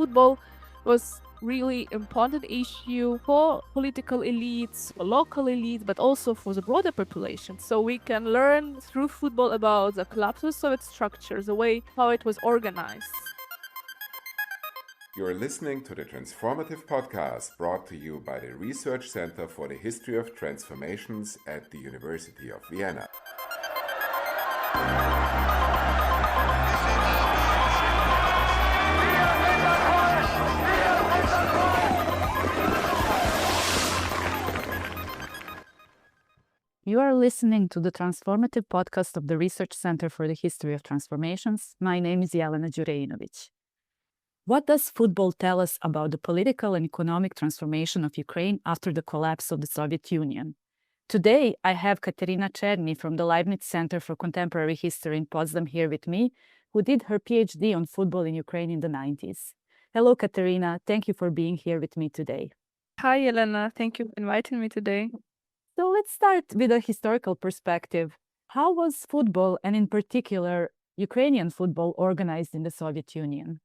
football was really important issue for political elites, for local elites, but also for the broader population. So we can learn through football about the collapse of Soviet structures, the way how it was organized. You're listening to the Transformative Podcast brought to you by the Research Center for the History of Transformations at the University of Vienna. You are listening to the Transformative Podcast of the Research Center for the History of Transformations. My name is Jelena Đureinović. What does football tell us about the political and economic transformation of Ukraine after the collapse of the Soviet Union? Today, I have Kateryna Chernii from the Leibniz Centre for Contemporary History in Potsdam here with me, who did her PhD on football in Ukraine in the 90s. Hello, Kateryna. Thank you for being here with me today. Hi, Jelena. Thank you for inviting me today. So let's start with a historical perspective. How was football, and in particular, Ukrainian football, organized in the Soviet Union?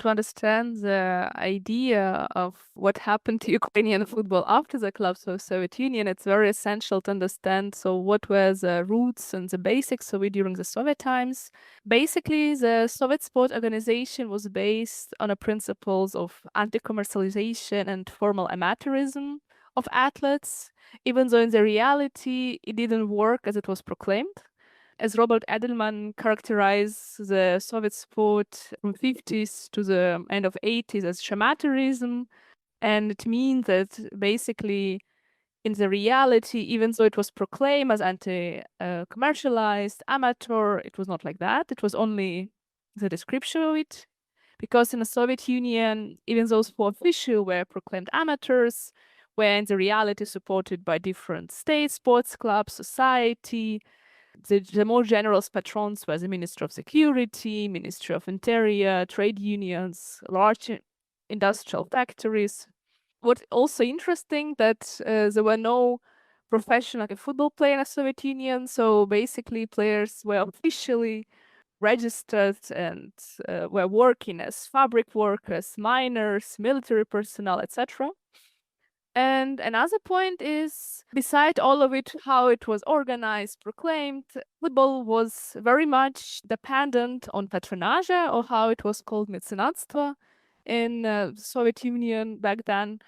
To understand the idea of what happened to Ukrainian football after the collapse of the Soviet Union, it's very essential to understand what were the roots and the basics of it during the Soviet times. Basically, the Soviet sport organization was based on the principles of anti-commercialization and formal amateurism of athletes, even though in the reality it didn't work as it was proclaimed. As Robert Edelman characterized the Soviet sport from 50s to the end of 80s as amateurism, and it means that basically in the reality, even though it was proclaimed as anti-commercialized, amateur, it was not like that. It was only the description of it. Because in the Soviet Union, even those who officially were proclaimed amateurs were in the reality supported by different states, sports clubs, society. The more general patrons were the Ministry of Security, Ministry of Interior, trade unions, large industrial factories. What's also interesting that there were no professional football players in the Soviet Union, so basically players were officially registered and were working as fabric workers, miners, military personnel, etc. And another point is, beside all of it, how it was organized, proclaimed, football was very much dependent on patronage, or how it was called mecenatstvo in the Soviet Union back then.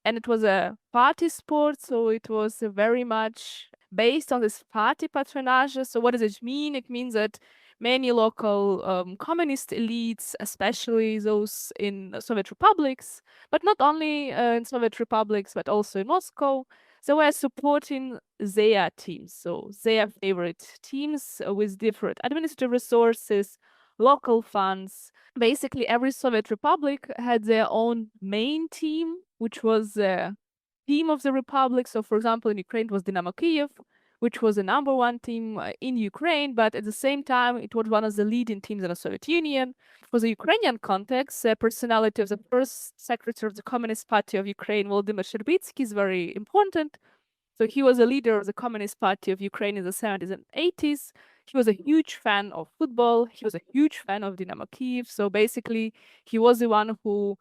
And it was a party sport, so it was very much based on this party patronage. So what does it mean? It means that many local communist elites, especially those in Soviet republics, but not only in Soviet republics, but also in Moscow, they were supporting their teams, so their favorite teams with different administrative resources, local funds. Basically, every Soviet republic had their own main team, which was the team of the republic. So, for example, in Ukraine, it was Dynamo Kiev, which was the number one team in Ukraine, but at the same time, it was one of the leading teams in the Soviet Union. For the Ukrainian context, the personality of the first secretary of the Communist Party of Ukraine, Volodymyr Shcherbitsky, is very important. So he was a leader of the Communist Party of Ukraine in the 70s and 80s. He was a huge fan of football. He was a huge fan of Dynamo Kiev. So basically, he was the one who,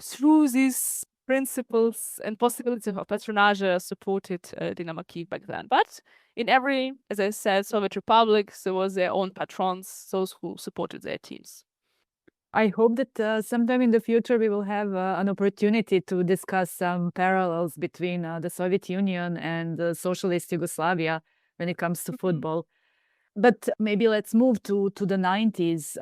through these principles and possibilities of patronage, supported Dynamo Kiev back then. But in every, as I said, Soviet republic, there was their own patrons, those who supported their teams. I hope that sometime in the future we will have an opportunity to discuss some parallels between the Soviet Union and socialist Yugoslavia when it comes to football. But maybe let's move to the 90s,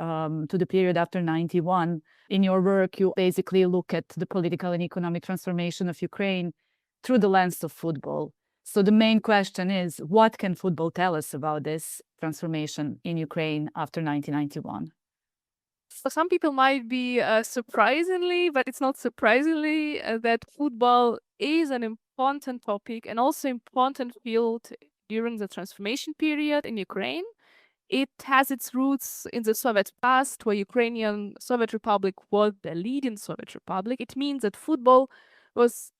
to the period after 91. In your work, you basically look at the political and economic transformation of Ukraine through the lens of football. So the main question is, what can football tell us about this transformation in Ukraine after 1991? For some people might be surprisingly, but it's not surprisingly, that football is an important topic and also important field during the transformation period in Ukraine. It has its roots in the Soviet past, where Ukrainian Soviet Republic was the leading Soviet Republic. It means that football was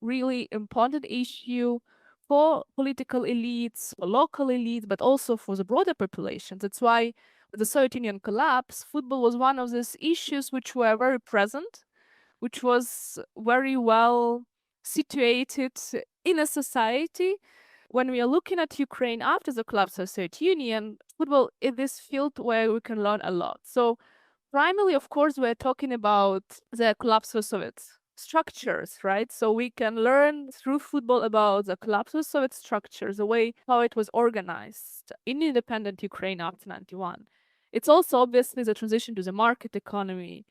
really important issue for political elites, for local elites, but also for the broader population. That's why the Soviet Union collapse, football was one of these issues which were very present, which was very well situated in a society. When we are looking at Ukraine after the collapse of the Soviet Union, football is this field where we can learn a lot. So primarily, of course, we're talking about the collapse of Soviet structures, right? So we can learn through football about the collapse of Soviet structures, the way how it was organized in independent Ukraine after 91. It's also obviously the transition to the market economy.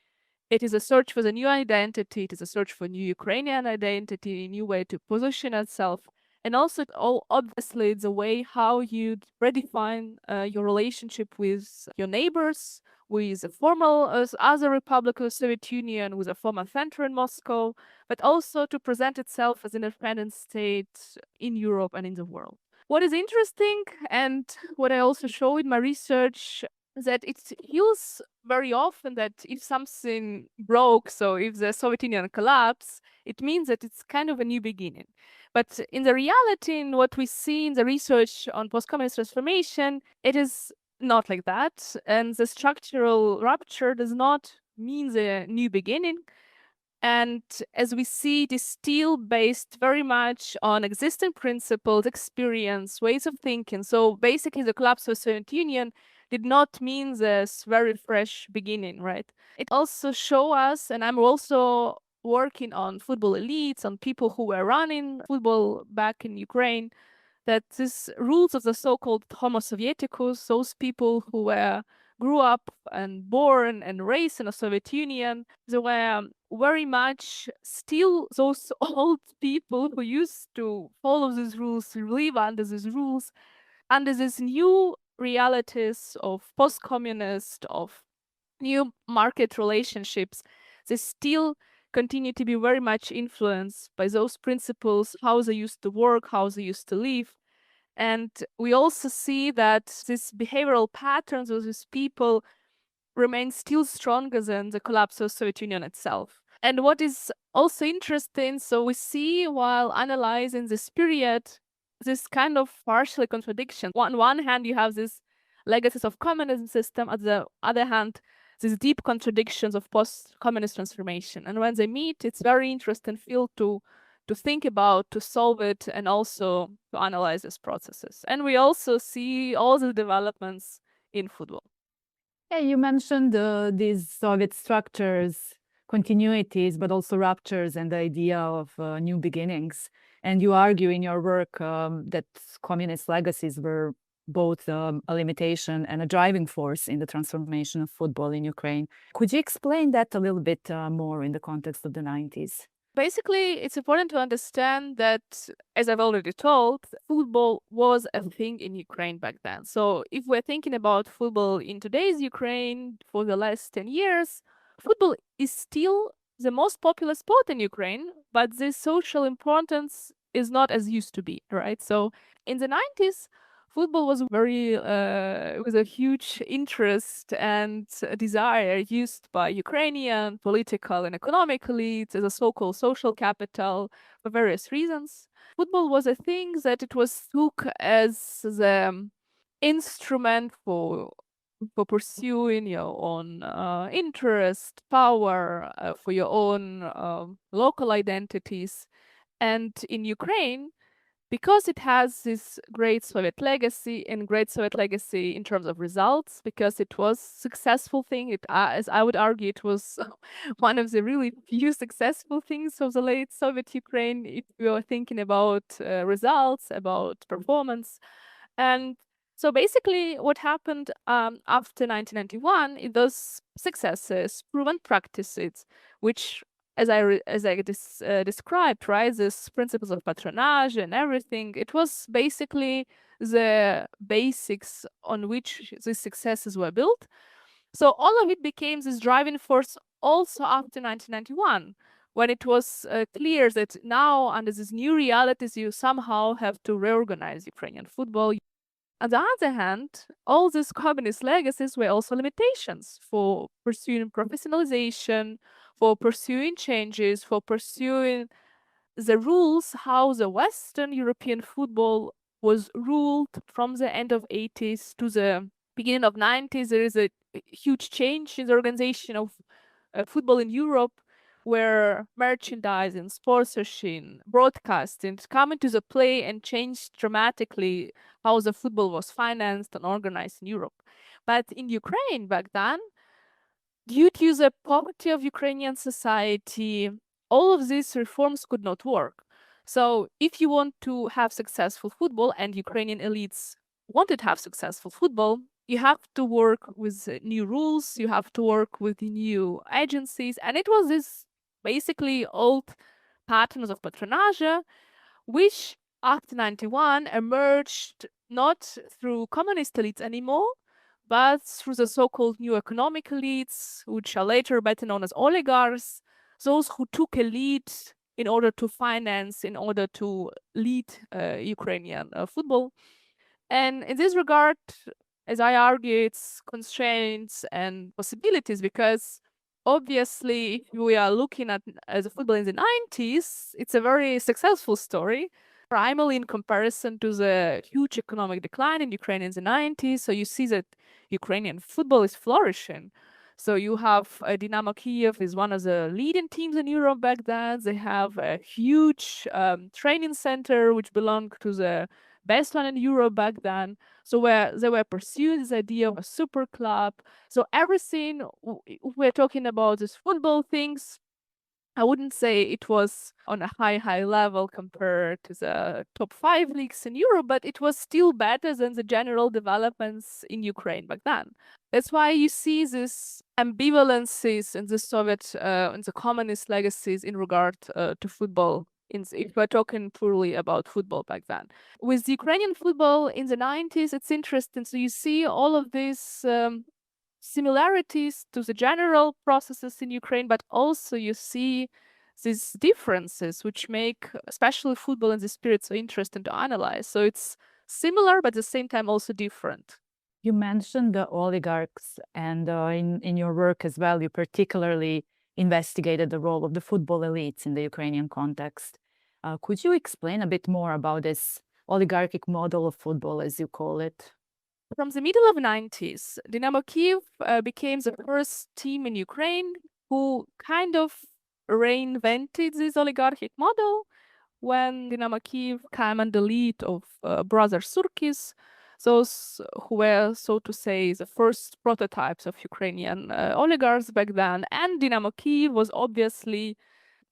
It is a search for the new identity. It is a search for new Ukrainian identity, a new way to position itself. And also, obviously, it's a way how you redefine your relationship with your neighbors, with the former other republic of the Soviet Union, with a former center in Moscow, but also to present itself as an independent state in Europe and in the world. What is interesting, and what I also show in my research, that it feels very often that if something broke, so if the Soviet Union collapsed, it means that it's kind of a new beginning. But in the reality, in what we see in the research on post-communist transformation, it is not like that. And the structural rupture does not mean the new beginning. And as we see, it is still based very much on existing principles, experience, ways of thinking. So basically, the collapse of the Soviet Union did not mean this very fresh beginning, right? It also show us, and I'm also working on football elites, on people who were running football back in Ukraine, that these rules of the so-called Homo Sovieticus, those people who grew up and born and raised in the Soviet Union, they were very much still those old people who used to follow these rules, live under these rules, under these new realities of post-communist, of new market relationships. They still continue to be very much influenced by those principles, how they used to work, how they used to live. And we also see that these behavioral patterns of these people remain still stronger than the collapse of the Soviet Union itself. And what is also interesting, so we see while analyzing this period, this kind of partial contradiction. On one hand, you have these legacies of communism system, on the other hand, these deep contradictions of post-communist transformation. And when they meet, it's very interesting field to think about, to solve it, and also to analyze these processes. And we also see all the developments in football. Yeah, you mentioned these Soviet structures, continuities, but also ruptures and the idea of new beginnings. And you argue in your work that communist legacies were both a limitation and a driving force in the transformation of football in Ukraine. Could you explain that a little bit more in the context of the 90s? Basically, it's important to understand that, as I've already told, football was a thing in Ukraine back then. So if we're thinking about football in today's Ukraine for the last 10 years, football is still the most popular sport in Ukraine, but the social importance is not as used to be, right? So in the 90s, football was with a huge interest and desire used by Ukrainian political and economic elites as a so-called social capital for various reasons. Football was a thing that it was took as the instrument for pursuing your own interest, power, for your own local identities. And in Ukraine, because it has this great Soviet legacy and great Soviet legacy in terms of results, because it was successful thing, as I would argue, it was one of the really few successful things of the late Soviet Ukraine, if we are thinking about results, about performance. And so basically what happened after 1991 is those successes, proven practices, which as I described, right, these principles of patronage and everything, it was basically the basics on which these successes were built. So all of it became this driving force also after 1991, when it was clear that now under these new realities, you somehow have to reorganize Ukrainian football. On the other hand, all these communist legacies were also limitations for pursuing professionalization, for pursuing changes, for pursuing the rules how the Western European football was ruled from the end of 80s to the beginning of 90s, there is a huge change in the organization of football in Europe, where merchandising, sponsorship, broadcasting come into the play and changed dramatically how the football was financed and organized in Europe. But in Ukraine back then, due to the poverty of Ukrainian society, all of these reforms could not work. So if you want to have successful football, and Ukrainian elites wanted to have successful football, you have to work with new rules, you have to work with new agencies. And it was this basically old patterns of patronage, which after 91 emerged not through communist elites anymore, but through the so-called new economic elites, which are later better known as oligarchs, those who took a lead in order to finance, in order to lead Ukrainian football. And in this regard, as I argue, it's constraints and possibilities, because obviously, if we are looking at the football in the 90s, it's a very successful story, primarily in comparison to the huge economic decline in Ukraine in the 90s. So you see that Ukrainian football is flourishing. So you have Dynamo Kiev is one of the leading teams in Europe back then. They have a huge training center, which belonged to the best one in Europe back then. So where they were pursuing this idea of a super club. So everything we're talking about is football things. I wouldn't say it was on a high level compared to the top 5 leagues in Europe, but it was still better than the general developments in Ukraine back then. That's why you see these ambivalences in the Soviet and the communist legacies in regard to football, if we're talking purely about football back then. With the Ukrainian football in the 90s, it's interesting. So you see all of these similarities to the general processes in Ukraine, but also you see these differences which make especially football in the spirit so interesting to analyze. So it's similar, but at the same time also different. You mentioned the oligarchs, and in your work as well, you particularly investigated the role of the football elites in the Ukrainian context. Could you explain a bit more about this oligarchic model of football, as you call it? From the middle of the 90s, Dynamo Kiev became the first team in Ukraine who kind of reinvented this oligarchic model when Dynamo Kiev came under the lead of brother Surkis, those who were, so to say, the first prototypes of Ukrainian oligarchs back then. And Dynamo Kiev was obviously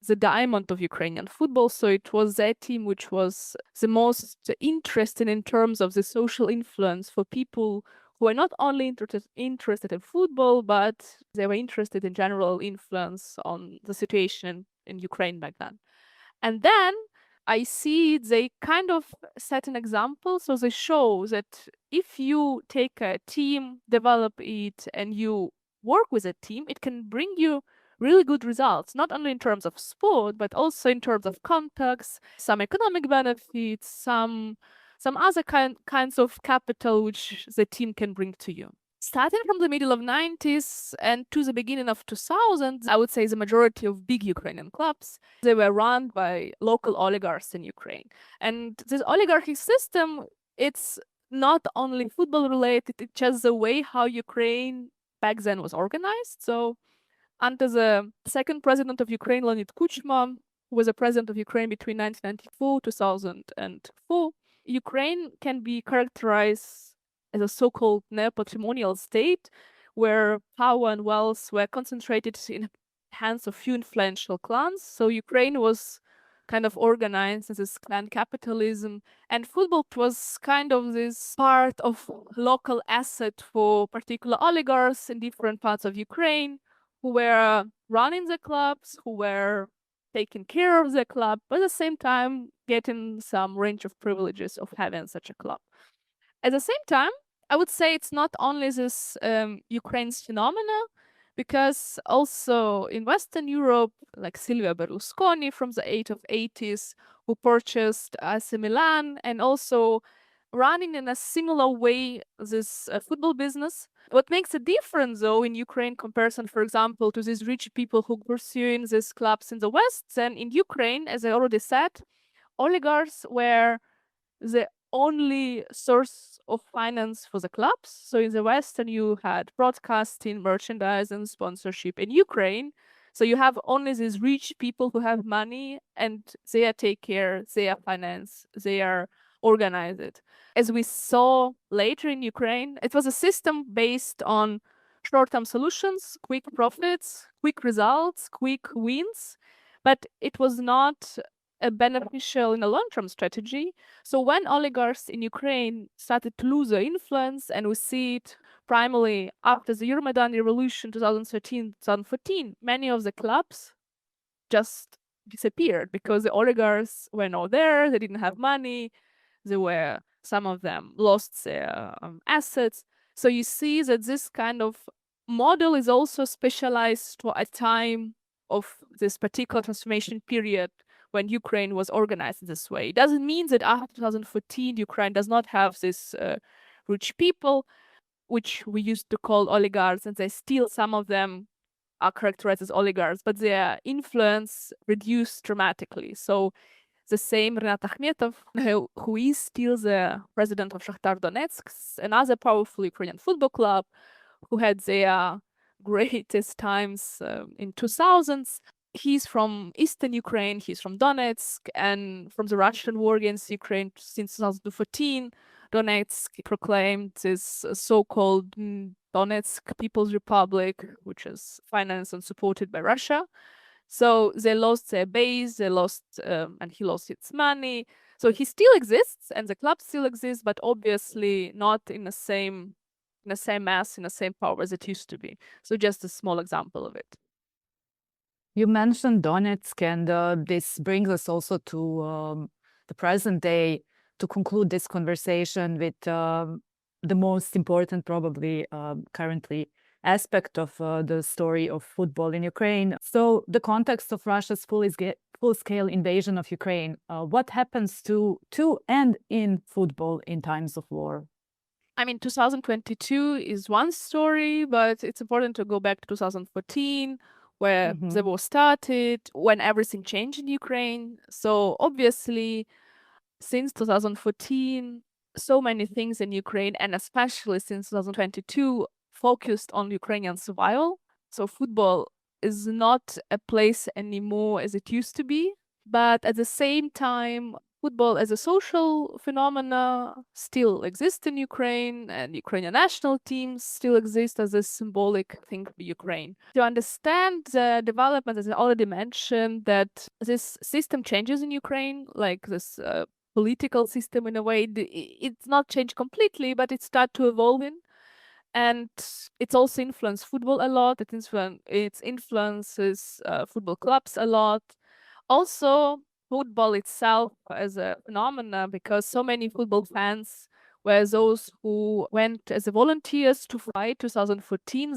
the diamond of Ukrainian football. So it was that team which was the most interesting in terms of the social influence for people who were not only interested in football, but they were interested in general influence on the situation in Ukraine back then. And then I see they kind of set an example. So they show that if you take a team, develop it, and you work with a team, it can bring you really good results, not only in terms of sport, but also in terms of contacts, some economic benefits, some other kinds of capital which the team can bring to you. Starting from the middle of 90s and to the beginning of 2000s, I would say the majority of big Ukrainian clubs, they were run by local oligarchs in Ukraine. And this oligarchic system, it's not only football related, it's just the way how Ukraine back then was organized. So under the second president of Ukraine, Leonid Kuchma, who was the president of Ukraine between 1994 2004, Ukraine can be characterized as a so-called neo-patrimonial state, where power and wealth were concentrated in hands of few influential clans. So Ukraine was kind of organized as this clan capitalism, and football was kind of this part of local asset for particular oligarchs in different parts of Ukraine, who were running the clubs, who were taking care of the club, but at the same time getting some range of privileges of having such a club. At the same time, I would say it's not only this Ukraine's phenomena, because also in Western Europe, like Silvio Berlusconi from the age of 80s, who purchased AC Milan, and also running in a similar way this football business. What makes a difference, though, in Ukraine comparison, for example, to these rich people who pursuing these clubs in the West, then in Ukraine, as I already said, oligarchs were the only source of finance for the clubs. So in the Western, you had broadcasting, merchandise, and sponsorship. In Ukraine, so you have only these rich people who have money, and they are take care, they are finance, they are organize it. As we saw later in Ukraine, it was a system based on short-term solutions, quick profits, quick results, quick wins, but it was not beneficial in a long-term strategy. So when oligarchs in Ukraine started to lose their influence, and we see it primarily after the Euromaidan revolution 2013, 2014, many of the clubs just disappeared because the oligarchs were not there, they didn't have money, some of them lost their assets. So you see that this kind of model is also specialized for a time of this particular transformation period when Ukraine was organized in this way. It doesn't mean that after 2014, Ukraine does not have this rich people, which we used to call oligarchs, and they still, some of them are characterized as oligarchs, but their influence reduced dramatically. So the same Renat Akhmetov, who is still the president of Shakhtar Donetsk, another powerful Ukrainian football club, who had their greatest times in 2000s. He's from Eastern Ukraine, he's from Donetsk, and from the Russian war against Ukraine since 2014, Donetsk proclaimed this so-called Donetsk People's Republic, which is financed and supported by Russia. So they lost their base, and he lost its money. So he still exists, and the club still exists, but obviously not in the same mass, in the same power as it used to be. So just a small example of it. You mentioned Donetsk, and this brings us also to the present day to conclude this conversation with the most important, probably currently, aspect of the story of football in Ukraine. So the context of Russia's full-scale invasion of Ukraine. What happens to and in football in times of war? I mean, 2022 is one story, but it's important to go back to 2014, where the war started, when everything changed in Ukraine. So obviously, since 2014, so many things in Ukraine, and especially since 2022, focused on Ukrainian survival. So football is not a place anymore as it used to be. But at the same time, football as a social phenomena still exists in Ukraine, and Ukrainian national teams still exist as a symbolic thing for Ukraine. To understand the development, as I already mentioned, that this system changes in Ukraine, like this political system in a way, it's not changed completely, but it started to evolve in. And it's also influenced football a lot. It influences football clubs a lot. Also, football itself as a phenomena, because so many football fans were those who went as volunteers to fight 2014.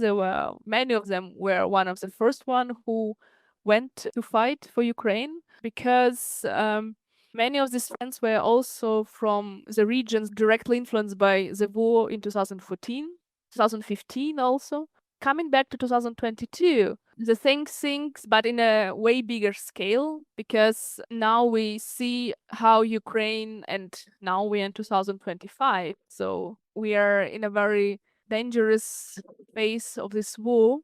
Many of them were one of the first one who went to fight for Ukraine, because many of these fans were also from the regions directly influenced by the war in 2014, 2015 also. Coming back to 2022, the same things, but in a way bigger scale, because now we see how Ukraine, and now we're in 2025. So we are in a very dangerous phase of this war.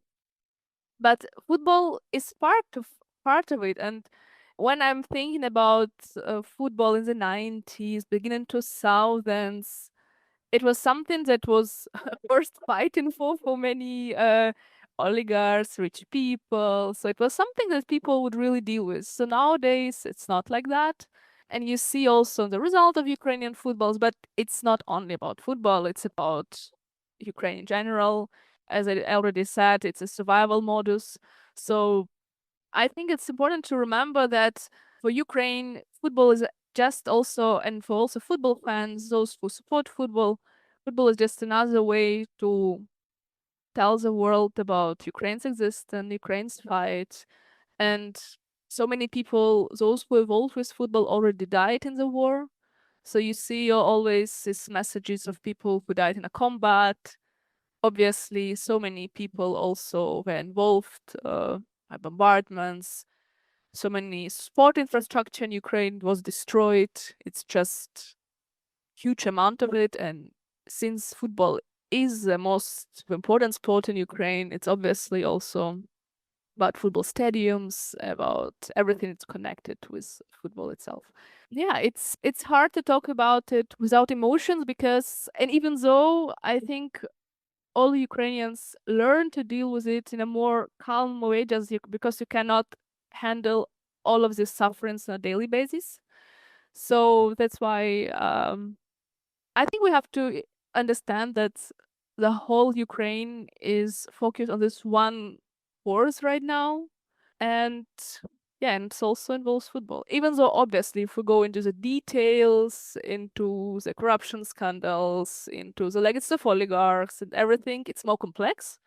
But football is part of it. And when I'm thinking about football in the 90s, beginning 2000s, it was something that was worth fighting for many oligarchs, rich people. So it was something that people would really deal with. So nowadays, it's not like that. And you see also the result of Ukrainian footballs, but it's not only about football, it's about Ukraine in general. As I already said, it's a survival modus. So I think it's important to remember that for Ukraine, football is just also, and for also football fans, those who support football, football is just another way to tell the world about Ukraine's existence, Ukraine's fight. And so many people, those who evolved with football, already died in the war. So you see always these messages of people who died in a combat. Obviously, so many people also were involved by bombardments. So many sport infrastructure in Ukraine was destroyed. It's just huge amount of it. And since football is the most important sport in Ukraine, it's obviously also about football stadiums, about everything that's connected with football itself. Yeah, it's hard to talk about it without emotions because, and even though I think all Ukrainians learn to deal with it in a more calm way, because you cannot handle all of these sufferings on a daily basis. So that's why I think we have to understand that the whole Ukraine is focused on this one course right now. And yeah, and it also involves football. Even though obviously if we go into the details, into the corruption scandals, into the legacies of oligarchs and everything, it's more complex.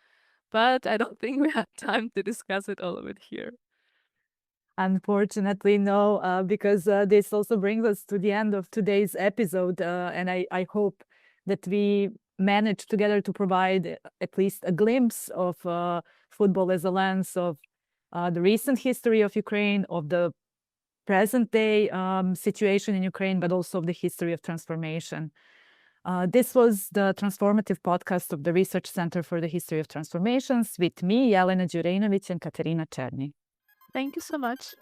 But I don't think we have time to discuss it all of it here. Unfortunately, no, because this also brings us to the end of today's episode. And I hope that we managed together to provide at least a glimpse of football as a lens of the recent history of Ukraine, of the present day situation in Ukraine, but also of the history of transformation. This was the transformative podcast of the Research Center for the History of Transformations with me, Jelena Đureinović, and Kateryna Chernii. Thank you so much.